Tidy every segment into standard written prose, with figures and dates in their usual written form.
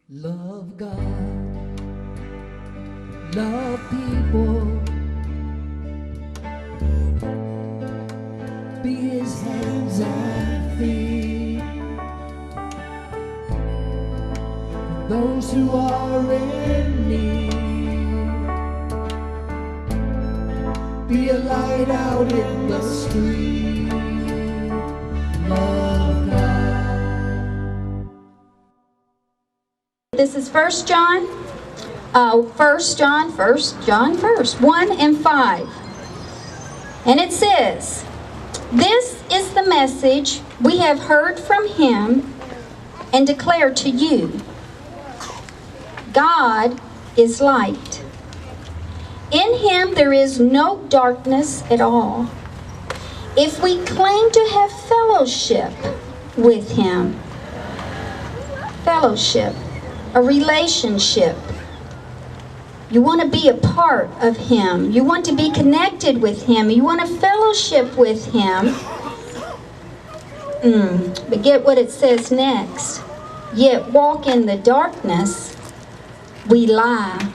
Love God, love people, be His hands and feet. Those who are in need, be a light out in the street. Love God. This is 1 John 1 and 5. And it says, "This is the message we have heard from Him and declare to you. God is light. In Him there is no darkness at all. If we claim to have fellowship with Him," fellowship, a relationship. You want to be a part of Him. You want to be connected with Him. You want to fellowship with Him. But get what it says next. "Yet walk in the darkness, we lie,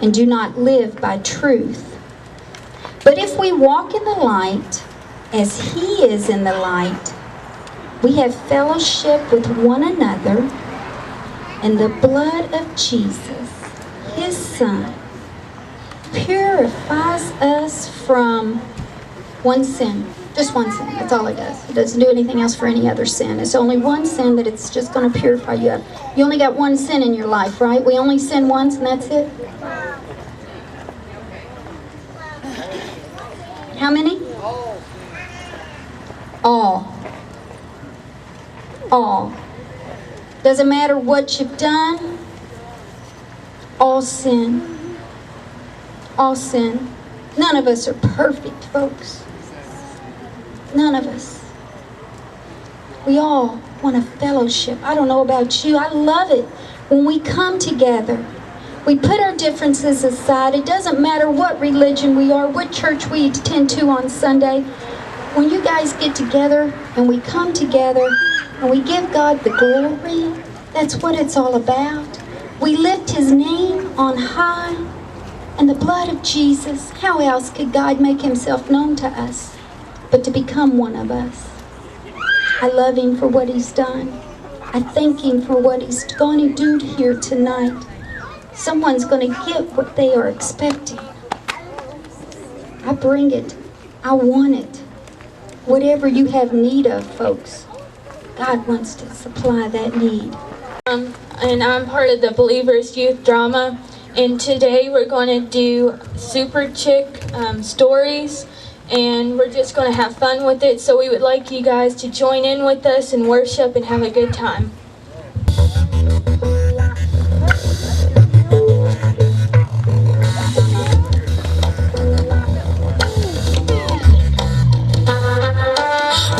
and do not live by truth. But if we walk in the light, as He is in the light, we have fellowship with one another, and the blood of Jesus, His Son, purifies us from one sin." Just one sin. That's all it does. It doesn't do anything else for any other sin. It's only one sin that it's just going to purify you of. You only got one sin in your life, right? We only sin once and that's it? How many? All. All. Doesn't matter what you've done. All sin. All sin. None of us are perfect, folks. None of us. We all want a fellowship. I don't know about you. I love it when we come together. We put our differences aside. It doesn't matter what religion we are, what church we attend to on Sunday. When you guys get together and we come together and we give God the glory, that's what it's all about. We lift His name on high and the blood of Jesus. How else could God make Himself known to us but to become one of us? I love Him for what He's done. I thank Him for what He's going to do here tonight. Someone's going to get what they are expecting. I bring it. I want it. Whatever you have need of, folks, God wants to supply that need. And I'm part of the Believers Youth Drama. And today we're going to do Super Chick stories. And we're just going to have fun with it. So we would like you guys to join in with us and worship and have a good time.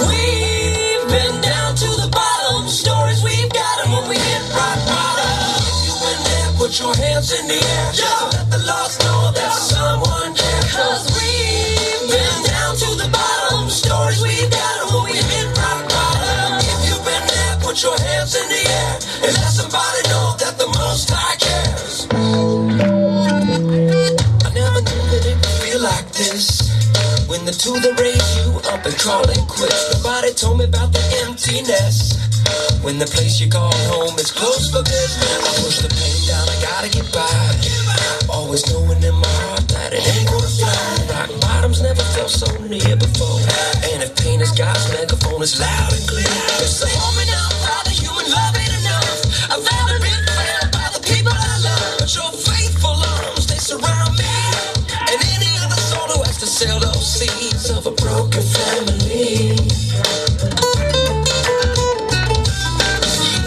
We've been down to the bottom. Stories we've got them when we hit rock bottom. If you been there, put your hands in the air. Just let the lost know that someone cares. 'Cause we've been down to the bottom. Stories we've got them when we hit rock bottom. If you've been there, put your hands in the air and let somebody know that the Most High cares. I never knew that it would feel like this. When the two that raise you up and call it quits. Nobody told me about the emptiness. When the place you call home is closed for business. I push the pain down, I gotta get by. Always knowing in my heart that it ain't gonna fly. Rock bottom's never felt so near before. And if pain is God's megaphone, it's loud and clear. It's a moment now, Father, human love ain't enough. I've never been failed by the people I love. But your faithful arms, they surround me. And any other soul who has to sell those seeds of a broken family.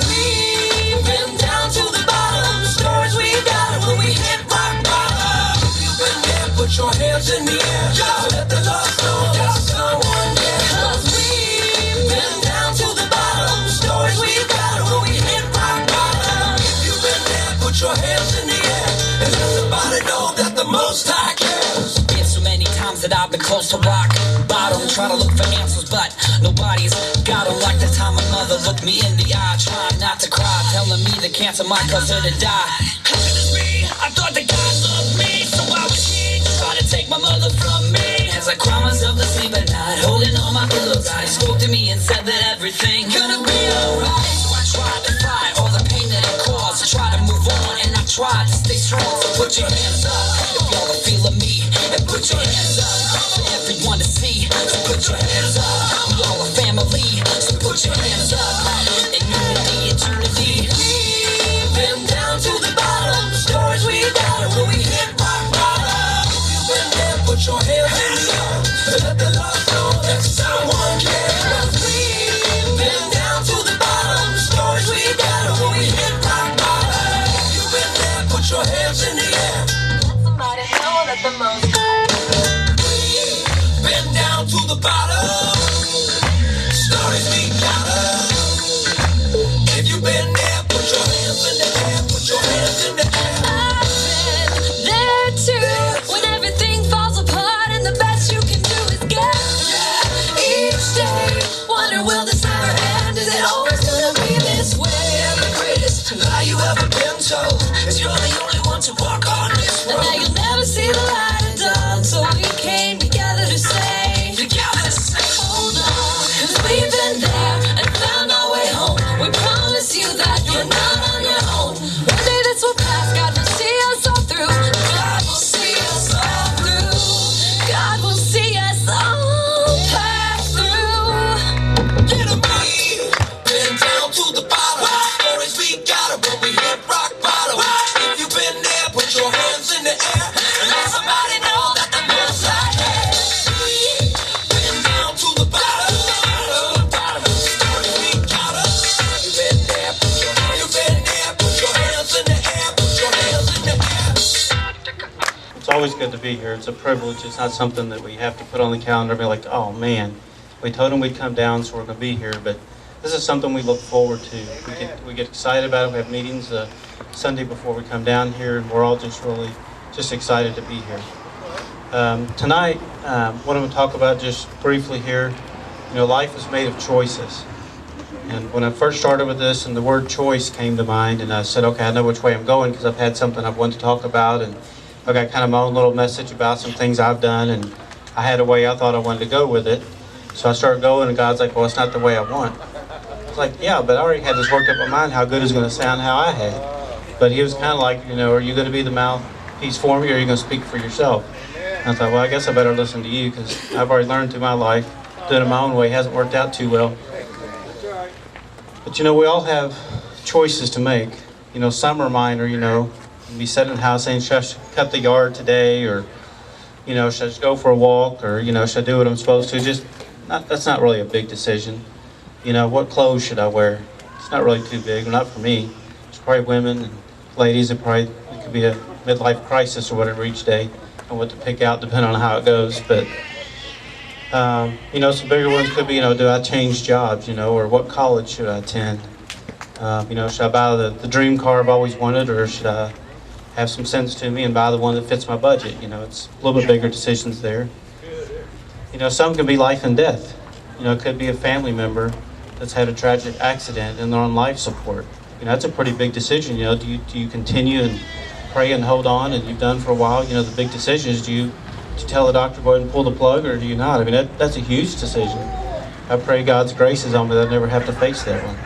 We've been down to the bottom. Stories we got when we hit rock bottom. If you've been there, put your hands in the air. Just let the lost know that someone cares. 'Cause we've been down to the bottom. Stories we got when we hit rock bottom. If you've been there, put your hands in the air and let somebody know that the Most High cares. Been so many times that I've been close to rock bottom, try to look for answers, but nobody's got 'em. Like the time my mother mother looked me in the eye, trying not to cry, telling me the cancer might cause her to die. How could this be? I thought that God loved me, so why was he trying to take my mother from me? As I cry myself to sleep at night, holding on my pillows, he spoke to me and said that everything gonna be alright. So I tried to fight all the pain that it caused. I tried to move on and I tried to stay strong. So put your hands up if y'all are feeling me, and put your hands up for everyone to see. So put your hands up, we all a family. So put your hands up in unity, eternity. We've been down to the bottom, the stories we got when we hit rock bottom. If you've been there, put your hands in the air and let the love know that someone cares. We've been down to the bottom, the stories we got when we hit rock bottom. If you've been there, put your hands in the air. Let somebody know that the most been down to the bottom. Stories we got. If you've been there, put your hands in the air. Put your hands in the air. I've been there too, when everything falls apart and the best you can do is get through each day. Wonder, will this ever end? Is it always gonna be this way? And the greatest lie you ever been told is you're the only one to walk on this And road. now you'll never see the light of dawn, so we came together to say, Together, say, hold on, 'cause we've been there and found our way home. We promise you that you're not on your own. One day this will pass, God will see us all through. God will see us all through. God will see us all pass through. little me. Been down to the bottom. Stories we got when we hit rock bottom. If you've been there, put your hands in the air and let somebody know that the most I had. Been down to the bottom. Stories we got. You've been there, put your hands. You've been there, put your hands in the air. Put your hands in the air. It's always good to be here. It's a privilege. It's not something that we have to put on the calendar and be like, oh man, we told them we'd come down, so we're going to be here. But this is something we look forward to. We get excited about it. We have meetings Sunday before we come down here, and we're all just really excited to be here. Tonight, what I'm going to talk about just briefly here, life is made of choices. And when I first started with this and the word choice came to mind, and I said, okay, I know which way I'm going because I've had something I've wanted to talk about, and I got kind of my own little message about some things I've done, and I had a way I thought I wanted to go with it. So I started going, and God's like, well, it's not the way I want. I was like, yeah, but I already had this worked up in my mind how good it's going to sound how I had. But he was kind of like, are you going to be the mouthpiece for me, or are you going to speak for yourself? And I thought, well, I guess I better listen to you because I've already learned through my life, doing it my own way hasn't worked out too well. But we all have choices to make. Some are minor, be sitting in the house saying, should I cut the yard today, or should I just go for a walk, or should I do what I'm supposed to? That's not really a big decision. What clothes should I wear? It's not really too big, not for me. It's probably women and ladies it could be a midlife crisis or whatever each day, and what to pick out depending on how it goes. But some bigger ones could be, do I change jobs, or what college should I attend? Should I buy the dream car I've always wanted, or should I have some sense to me and buy the one that fits my budget? It's a little bit bigger decisions there. Some can be life and death. It could be a family member that's had a tragic accident and they're on life support. That's a pretty big decision. Do you continue and pray and hold on, and you've done for a while? The big decision is, do you tell the doctor go ahead and pull the plug, or do you not? That's a huge decision. I pray God's grace is on me that I never have to face that one.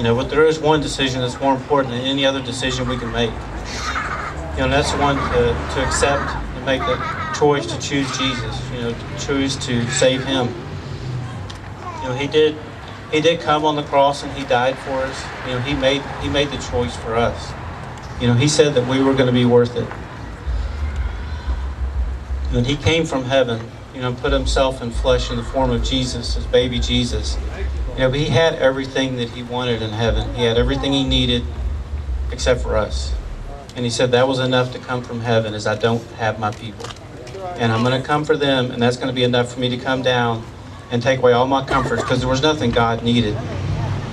But there is one decision that's more important than any other decision we can make. And that's the one to accept and make the choice to choose Jesus. To choose to save Him. He did come on the cross and He died for us. He made the choice for us. He said that we were going to be worth it. When He came from heaven, put Himself in flesh in the form of Jesus, His baby Jesus. But He had everything that He wanted in heaven. He had everything He needed except for us. And He said that was enough to come from heaven, as I don't have my people. And I'm going to come for them, and that's going to be enough for me to come down and take away all my comforts, because there was nothing God needed.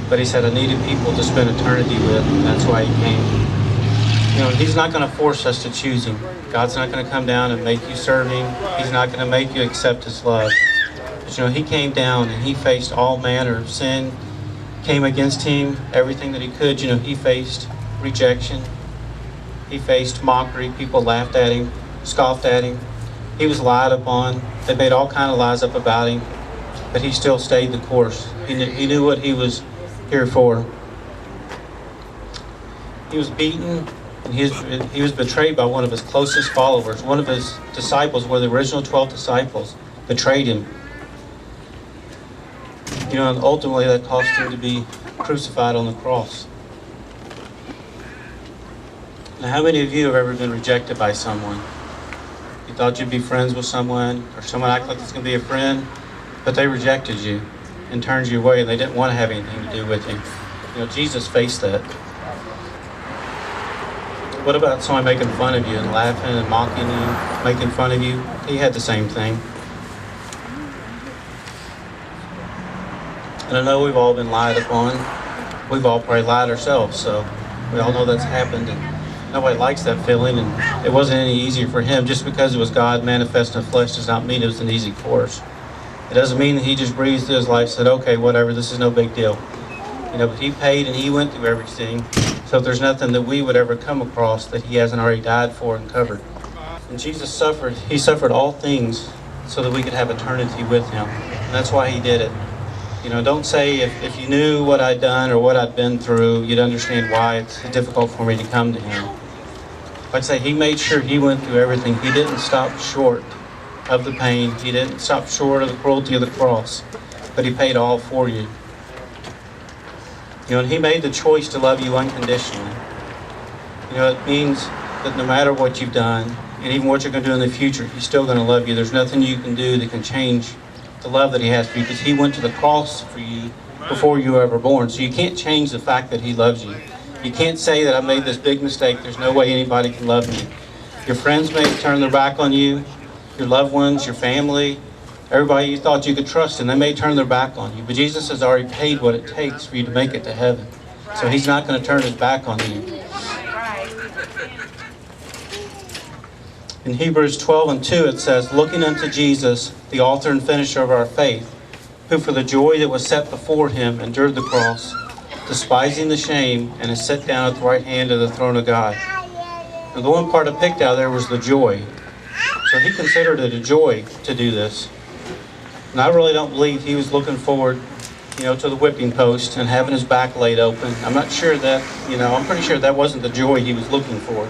But He said I needed people to spend eternity with, and that's why He came. He's not going to force us to choose Him. God's not going to come down and make you serve Him. He's not going to make you accept His love. But he came down and he faced all manner of sin, came against him, everything that he could. He faced rejection. He faced mockery. People laughed at him, scoffed at him. He was lied upon. They made all kind of lies up about him, but he still stayed the course. He knew what he was here for. He was beaten, and he was betrayed by one of his closest followers. One of his disciples, one of the original 12 disciples, betrayed him. And ultimately that caused him to be crucified on the cross. Now, how many of you have ever been rejected by someone? You thought you'd be friends with someone, or someone acted like it's going to be a friend, but they rejected you and turned you away, and they didn't want to have anything to do with you. Jesus faced that. What about someone making fun of you and laughing and mocking you, making fun of you? He had the same thing. And I know we've all been lied upon. We've all probably lied ourselves, so we all know that's happened. And nobody likes that feeling, and it wasn't any easier for him. Just because it was God manifest in the flesh does not mean it was an easy course. It doesn't mean that he just breathed through his life and said, okay, whatever, this is no big deal. But he paid and he went through everything. So there's nothing that we would ever come across that he hasn't already died for and covered. And Jesus suffered. He suffered all things so that we could have eternity with him. And that's why he did it. Don't say if you knew what I'd done or what I'd been through, you'd understand why it's difficult for me to come to him. Like I say, he made sure he went through everything. He didn't stop short of the pain. He didn't stop short of the cruelty of the cross. But he paid all for you. And he made the choice to love you unconditionally. It means that no matter what you've done, and even what you're going to do in the future, he's still going to love you. There's nothing you can do that can change the love that he has for you, because he went to the cross for you before you were ever born. So you can't change the fact that he loves you. You can't say that I made this big mistake, there's no way anybody can love me. Your friends may turn their back on you, your loved ones, your family, everybody you thought you could trust, and they may turn their back on you. But Jesus has already paid what it takes for you to make it to heaven. So he's not going to turn his back on you. In Hebrews 12:2 it says, looking unto Jesus, the author and finisher of our faith, who for the joy that was set before him endured the cross, despising the shame, and is set down at the right hand of the throne of God. Now, the one part I picked out there was the joy. So he considered it a joy to do this. And I really don't believe he was looking forward, to the whipping post and having his back laid open. I'm not sure that, I'm pretty sure that wasn't the joy he was looking for.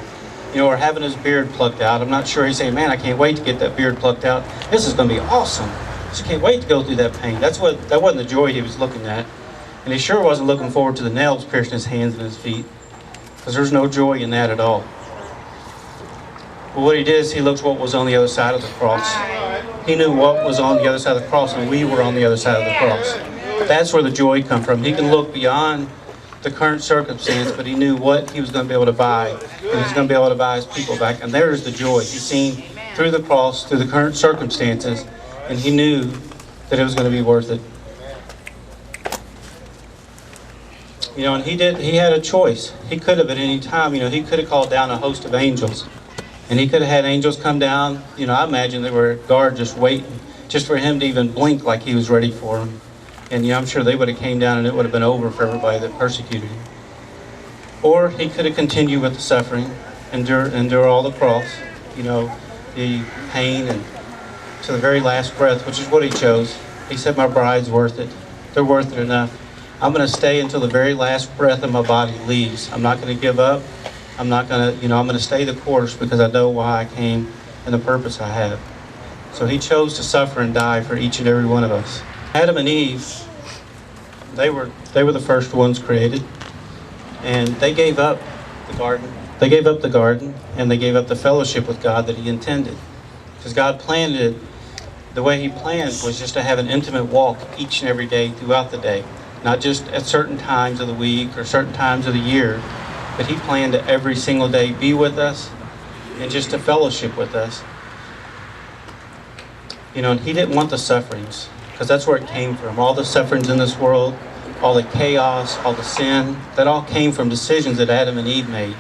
Or having his beard plucked out. I'm not sure he's saying, man, I can't wait to get that beard plucked out. This is going to be awesome. Just can't wait to go through that pain. That wasn't the joy he was looking at. And he sure wasn't looking forward to the nails piercing his hands and his feet, because there's no joy in that at all. But what he did is he looked what was on the other side of the cross. He knew what was on the other side of the cross, and we were on the other side of the cross. That's where the joy comes from. He can look beyond the current circumstance, but he knew what he was going to be able to buy. And he was going to be able to buy his people back. And there's the joy. He's seen through the cross, through the current circumstances, and he knew that it was going to be worth it. And he had a choice. He could have at any time, he could have called down a host of angels. And he could have had angels come down. I imagine they were guard just waiting, just for him to even blink like he was ready for them. And I'm sure they would have came down and it would have been over for everybody that persecuted him. Or he could have continued with the suffering, endure all the cross, the pain, and to the very last breath, which is what he chose. He said, my bride's worth it. They're worth it enough. I'm going to stay until the very last breath of my body leaves. I'm not going to give up. I'm not going to, I'm going to stay the course, because I know why I came and the purpose I have. So he chose to suffer and die for each and every one of us. Adam and Eve, they were the first ones created, and they gave up the garden. They gave up the garden, and they gave up the fellowship with God that he intended. Because God planned it, the way he planned was just to have an intimate walk each and every day throughout the day. Not just at certain times of the week or certain times of the year, but he planned to every single day be with us and just to fellowship with us. And he didn't want the sufferings, because that's where it came from. All the sufferings in this world, all the chaos, all the sin, that all came from decisions that Adam and Eve made.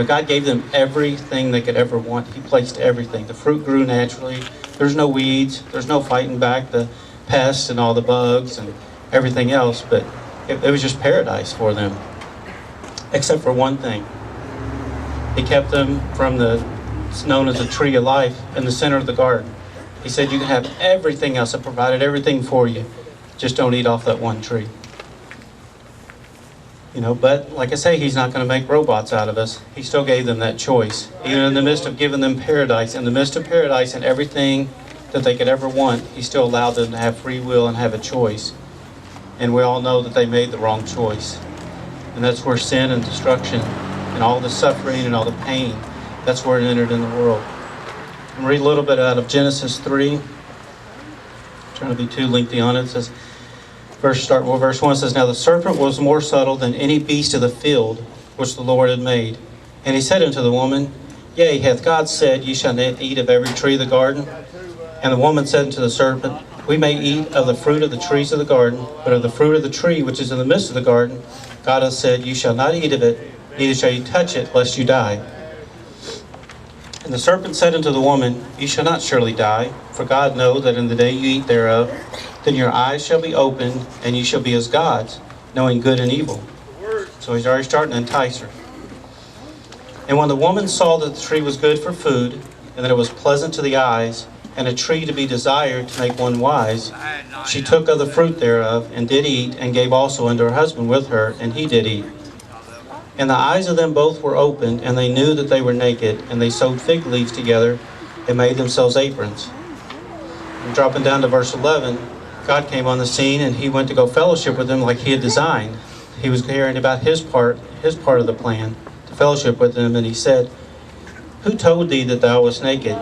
God gave them everything they could ever want. He placed everything. The fruit grew naturally. There's no weeds. There's no fighting back. The pests and all the bugs and everything else, but it was just paradise for them, except for one thing. He kept them from it's known as the tree of life in the center of the garden. He said, you can have everything else. I provided everything for you. Just don't eat off that one tree. But like I say, he's not going to make robots out of us. He still gave them that choice. Even in the midst of giving them paradise, in the midst of paradise and everything that they could ever want, he still allowed them to have free will and have a choice. And we all know that they made the wrong choice. And that's where sin and destruction and all the suffering and all the pain, that's where it entered in the world. I'm going to read a little bit out of Genesis 3. I'm trying to be too lengthy on it. It says, verse 1 says, now the serpent was more subtle than any beast of the field which the Lord had made. And he said unto the woman, yea, hath God said, ye shall not eat of every tree of the garden? And the woman said unto the serpent, we may eat of the fruit of the trees of the garden, but of the fruit of the tree which is in the midst of the garden, God hath said, you shall not eat of it, neither shall you touch it, lest you die. And the serpent said unto the woman, ye shall not surely die, for God know that in the day you eat thereof, then your eyes shall be opened, and you shall be as gods, knowing good and evil. So he's already starting to entice her. And when the woman saw that the tree was good for food, and that it was pleasant to the eyes, and a tree to be desired to make one wise, she took of the fruit thereof, and did eat, and gave also unto her husband with her, and he did eat. And the eyes of them both were opened, and they knew that they were naked, and they sewed fig leaves together, and made themselves aprons. And dropping down to verse 11, God came on the scene, and he went to go fellowship with them like he had designed. He was caring about his part of the plan, to fellowship with them, and he said, who told thee that thou wast naked?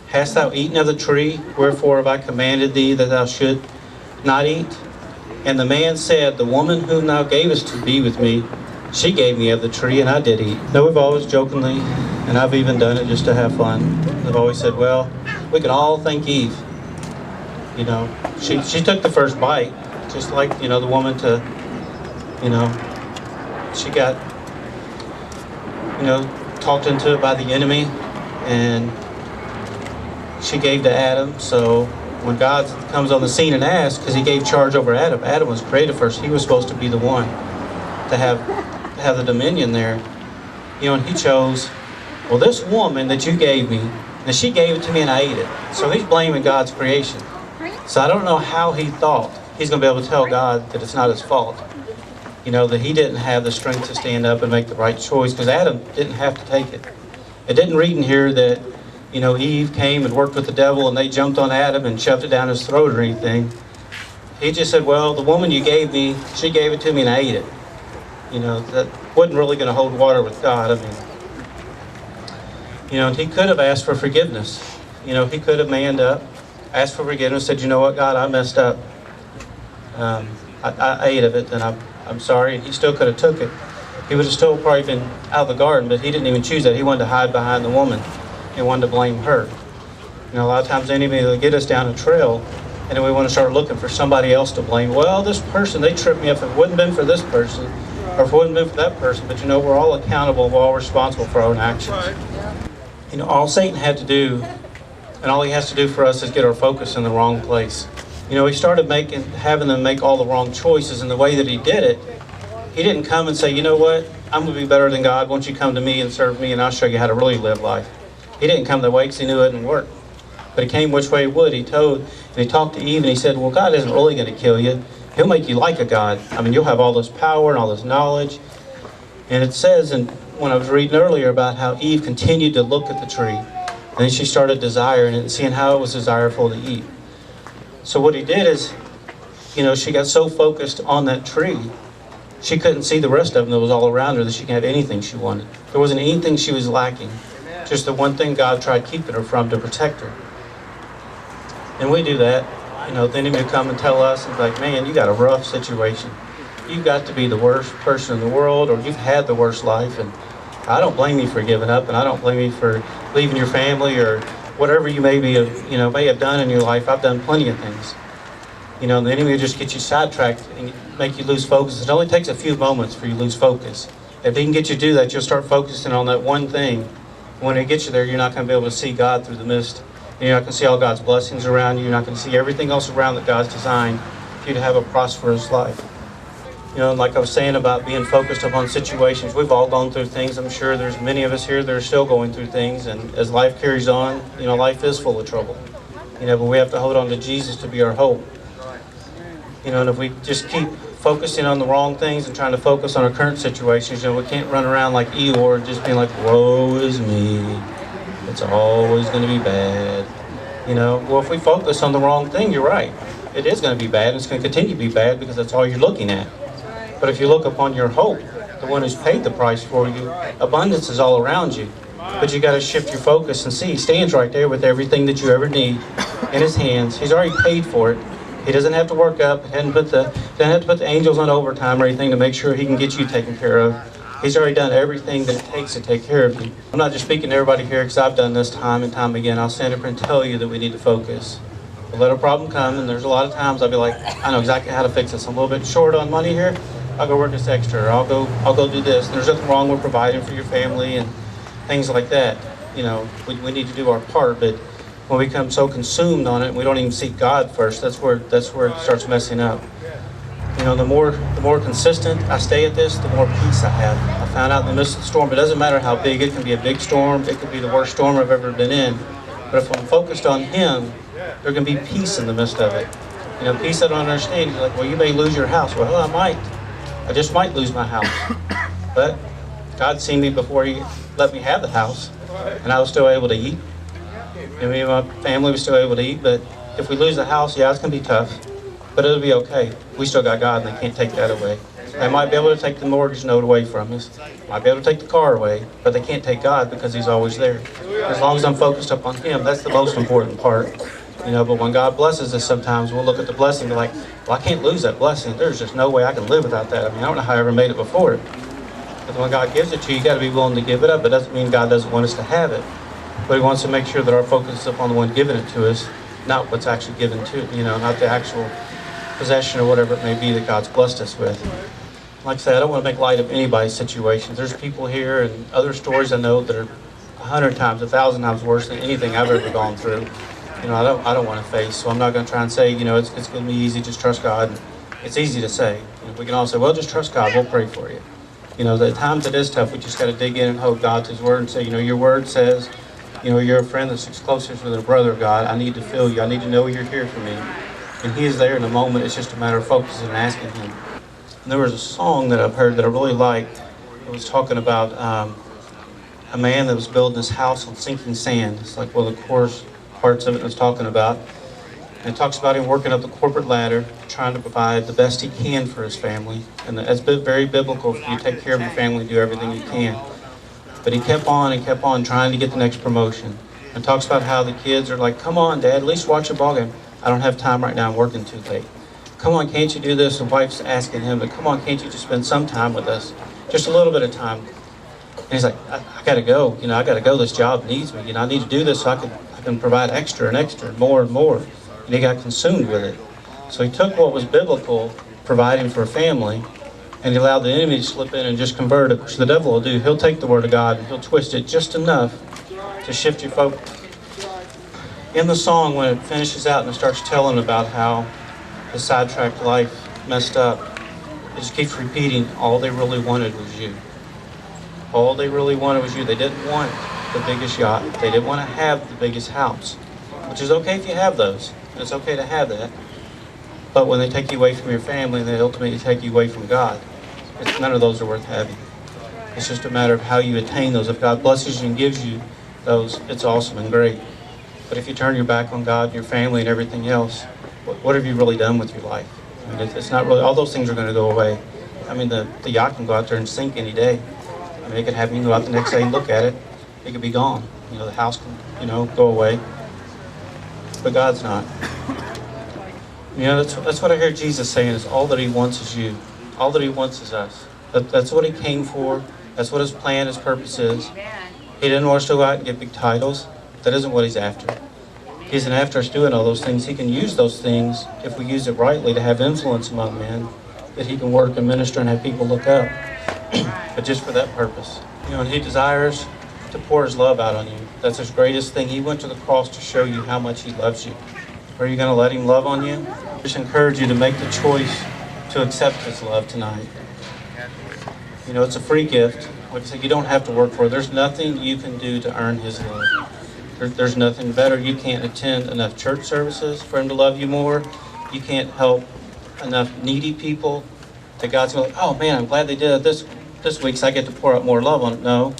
Hast thou eaten of the tree, wherefore have I commanded thee that thou should not eat? And the man said, the woman whom thou gavest to be with me, she gave me of the tree, and I did eat. Now we've always jokingly, and I've even done it just to have fun, I've always said, well, we can all thank Eve. She took the first bite, just like, the woman she got, talked into it by the enemy, and she gave to Adam. So when God comes on the scene and asks, because he gave charge over Adam, Adam was created first. He was supposed to be the one to have the dominion there. And he chose, well, this woman that you gave me, and she gave it to me and I ate it. So he's blaming God's creation. So I don't know how he thought he's going to be able to tell God that it's not his fault. That he didn't have the strength to stand up and make the right choice, because Adam didn't have to take it. It didn't read in here that, Eve came and worked with the devil and they jumped on Adam and shoved it down his throat or anything. He just said, well, the woman you gave me, she gave it to me and I ate it. That wasn't really going to hold water with God. And he could have asked for forgiveness. He could have manned up, asked for forgiveness, said, you know what, God, I messed up. I ate of it, and I'm sorry. And he still could have took it. He would have still probably been out of the garden, but he didn't even choose that. He wanted to hide behind the woman. He wanted to blame her. A lot of times the enemy will get us down a trail, and then we want to start looking for somebody else to blame. Well, this person, they tripped me up. If it wouldn't have been for this person, or if it wouldn't have been for that person, but we're all accountable, we're all responsible for our own actions. All Satan had to do, and all he has to do for us, is get our focus in the wrong place. He started having them make all the wrong choices, and the way that he did it, he didn't come and say, you know what, I'm going to be better than God. Won't you come to me and serve me, and I'll show you how to really live life. He didn't come that way because he knew it didn't work. But he came which way it would. He talked to Eve, and he said, well, God isn't really going to kill you. He'll make you like a God. You'll have all this power and all this knowledge. And it says, and when I was reading earlier about how Eve continued to look at the tree, and then she started desiring it and seeing how it was desirable to eat. So what he did is, she got so focused on that tree, she couldn't see the rest of them that was all around her, that she could have anything she wanted. There wasn't anything she was lacking. Just the one thing God tried keeping her from, to protect her. And we do that. The enemy will come and tell us, and like, man, you got a rough situation. You've got to be the worst person in the world, or you've had the worst life, and I don't blame you for giving up, and I don't blame you for leaving your family, or whatever you may have done in your life. I've done plenty of things. The enemy will just get you sidetracked and make you lose focus. It only takes a few moments for you to lose focus. If he can get you to do that, you'll start focusing on that one thing. When it gets you there, you're not going to be able to see God through the mist. You're not going to see all God's blessings around you. You're not going to see everything else around that God's designed for you to have a prosperous life. You know, like I was saying about being focused upon situations, we've all gone through things. I'm sure there's many of us here that are still going through things. And as life carries on, you know, life is full of trouble. You know, but we have to hold on to Jesus to be our hope. You know, and if we just keep focusing on the wrong things and trying to focus on our current situations, you know, we can't run around like Eeyore and just being like, woe is me. It's always going to be bad. You know, well, if we focus on the wrong thing, you're right. It is going to be bad. It's going to continue to be bad because that's all you're looking at. But if you look upon your hope, the one who's paid the price for you, abundance is all around you. But you got to shift your focus and see, he stands right there with everything that you ever need in his hands. He's already paid for it. He doesn't have to work up. He doesn't have to put the angels on overtime or anything to make sure he can get you taken care of. He's already done everything that it takes to take care of you. I'm not just speaking to everybody here because I've done this time and time again. I'll stand up and tell you that we need to focus. We'll let a problem come, and there's a lot of times I'll be like, I know exactly how to fix this. I'm a little bit short on money here. I'll go work this extra. Or I'll go do this. And there's nothing wrong with providing for your family and things like that. You know, we need to do our part, but when we become so consumed on it and we don't even seek God first, that's where it starts messing up. You know, the more consistent I stay at this, the more peace I have. I found out in the midst of the storm, it doesn't matter how big, it can be a big storm, it could be the worst storm I've ever been in. But if I'm focused on him, there can be peace in the midst of it. You know, peace I don't understand. You're like, well, you may lose your house. Well, I might. I just might lose my house. But God's seen me before he let me have the house, and I was still able to eat. And me and my family was still able to eat, but if we lose the house, yeah, it's going to be tough. But it'll be okay. We still got God, and they can't take that away. They might be able to take the mortgage note away from us. Might be able to take the car away, but they can't take God because he's always there. As long as I'm focused up on him, that's the most important part. You know, but when God blesses us, sometimes we'll look at the blessing and be like, well, I can't lose that blessing. There's just no way I can live without that. I mean, I don't know how I ever made it before. But when God gives it to you, you got to be willing to give it up. It doesn't mean God doesn't want us to have it. But he wants to make sure that our focus is upon the one giving it to us, not what's actually given to, you know, not the actual possession or whatever it may be that God's blessed us with. Like I said, I don't want to make light of anybody's situations. There's people here and other stories I know that are 100 times, 1,000 times worse than anything I've ever gone through. You know, I don't want to face, so I'm not going to try and say, you know, it's going to be easy, just trust God. It's easy to say. You know, we can all say, well, just trust God, we'll pray for you. You know, the times it is tough, we just got to dig in and hold God to his word and say, you know, your word says, you know, you're a friend that's closest to the brother of God. I need to feel you. I need to know you're here for me. And he is there in the moment. It's just a matter of focusing and asking him. And there was a song that I've heard that I really liked. It was talking about a man that was building his house on sinking sand. It's like one of the chorus parts of it was talking about. And it talks about him working up the corporate ladder, trying to provide the best he can for his family. And that's very biblical for you to take care of your family and do everything you can. But he kept on trying to get the next promotion. And talks about how the kids are like, come on, Dad, at least watch the ball game. I don't have time right now, I'm working too late. Come on, can't you do this? And wife's asking him, but come on, can't you just spend some time with us? Just a little bit of time. And he's like, I gotta go, you know, I gotta go, this job needs me. You know, I need to do this so I can provide extra and extra, more and more. And he got consumed with it. So he took what was biblical, providing for a family, and he allowed the enemy to slip in and just convert it, which the devil will do. He'll take the word of God and he'll twist it just enough to shift your focus. In the song, when it finishes out and it starts telling about how his sidetracked life messed up, it just keeps repeating, all they really wanted was you. All they really wanted was you. They didn't want the biggest yacht. They didn't want to have the biggest house, which is okay if you have those. It's okay to have that. But when they take you away from your family, they ultimately take you away from God. None of those are worth having. It's just a matter of how you attain those. If God blesses you and gives you those, it's awesome and great. But if you turn your back on God, your family, and everything else, what have you really done with your life? I mean, it's not really, all those things are going to go away. I mean, the yacht can go out there and sink any day. I mean, it could have you go out the next day and look at it. It could be gone. You know, the house can, you know, go away. But God's not. You know, that's what I hear Jesus saying, is all that he wants is you. All that he wants is us. That's what he came for. That's what his plan, his purpose is. He didn't want us to go out and get big titles. That isn't what he's after. He isn't after us doing all those things. He can use those things, if we use it rightly, to have influence among men, that he can work and minister and have people look up. But just for that purpose. You know, and he desires to pour his love out on you. That's his greatest thing. He went to the cross to show you how much he loves you. Are you going to let him love on you? I just encourage you to make the choice to accept his love tonight. You know, it's a free gift. Like I said, you don't have to work for it. There's nothing you can do to earn his love. There's nothing better. You can't attend enough church services for him to love you more. You can't help enough needy people that God's going to, oh man, I'm glad they did it this week, so I get to pour out more love on it. No,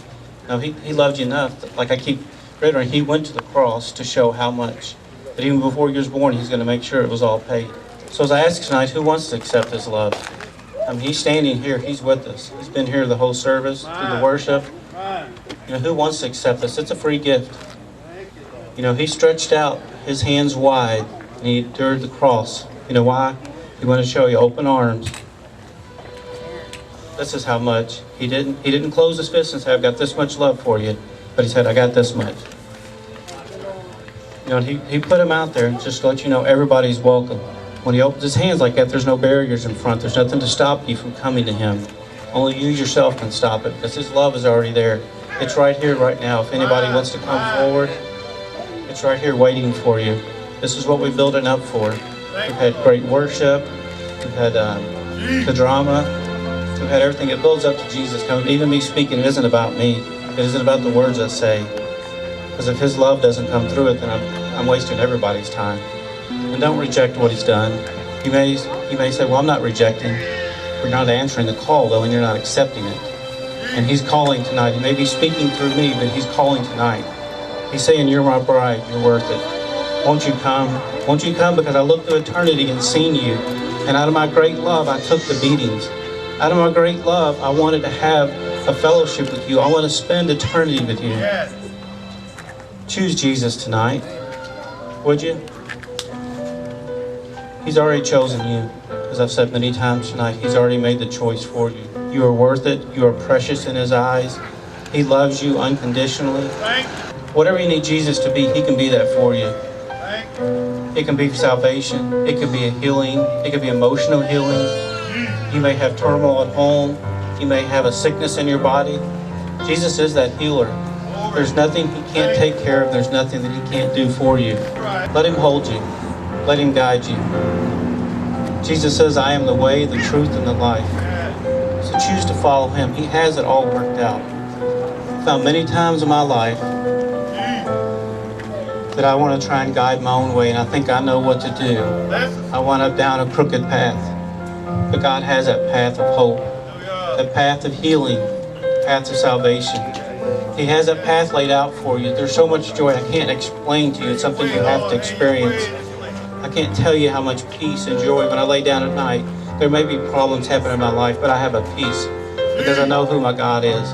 he loved you enough. Like I keep reiterating, he went to the cross to show how much. That even before you was born, he's going to make sure it was all paid. So as I ask tonight, who wants to accept his love? He's standing here. He's with us. He's been here the whole service, through the worship. You know, who wants to accept this? It's a free gift. You know, he stretched out his hands wide, and he endured the cross. You know why? He wanted to show you open arms. This is how much. He didn't close his fist and say, I've got this much love for you. But he said, I got this much. You know, he put him out there just to let you know everybody's welcome. When he opens his hands like that, there's no barriers in front. There's nothing to stop you from coming to him. Only you yourself can stop it, because his love is already there. It's right here, right now. If anybody wants to come forward, it's right here waiting for you. This is what we're building up for. We've had great worship. We've had the drama. We've had everything. It builds up to Jesus coming. Even me speaking, it isn't about me. It isn't about the words I say. Because if his love doesn't come through it, then I'm wasting everybody's time. And don't reject what he's done. You may say, well, I'm not rejecting. You're not answering the call, though, and you're not accepting it. And he's calling tonight. He may be speaking through me, but he's calling tonight. He's saying, you're my bride. You're worth it. Won't you come? Won't you come? Because I looked through eternity and seen you. And out of my great love, I took the beatings. Out of my great love, I wanted to have a fellowship with you. I want to spend eternity with you. Choose Jesus tonight. Would you? He's already chosen you. As I've said many times tonight, he's already made the choice for you. You are worth it. You are precious in his eyes. He loves you unconditionally. Whatever you need Jesus to be, he can be that for you. It can be salvation. It could be a healing. It could be emotional healing. You may have turmoil at home. You may have a sickness in your body. Jesus is that healer. There's nothing he can't take care of. There's nothing that he can't do for you. Let him hold you. Let him guide you. Jesus says, I am the way, the truth, and the life. So choose to follow him. He has it all worked out. I found many times in my life that I want to try and guide my own way, and I think I know what to do. I wind up down a crooked path. But God has that path of hope, that path of healing, path of salvation. He has that path laid out for you. There's so much joy I can't explain to you. It's something you have to experience. I can't tell you how much peace and joy when I lay down at night. There may be problems happening in my life, but I have a peace because I know who my God is.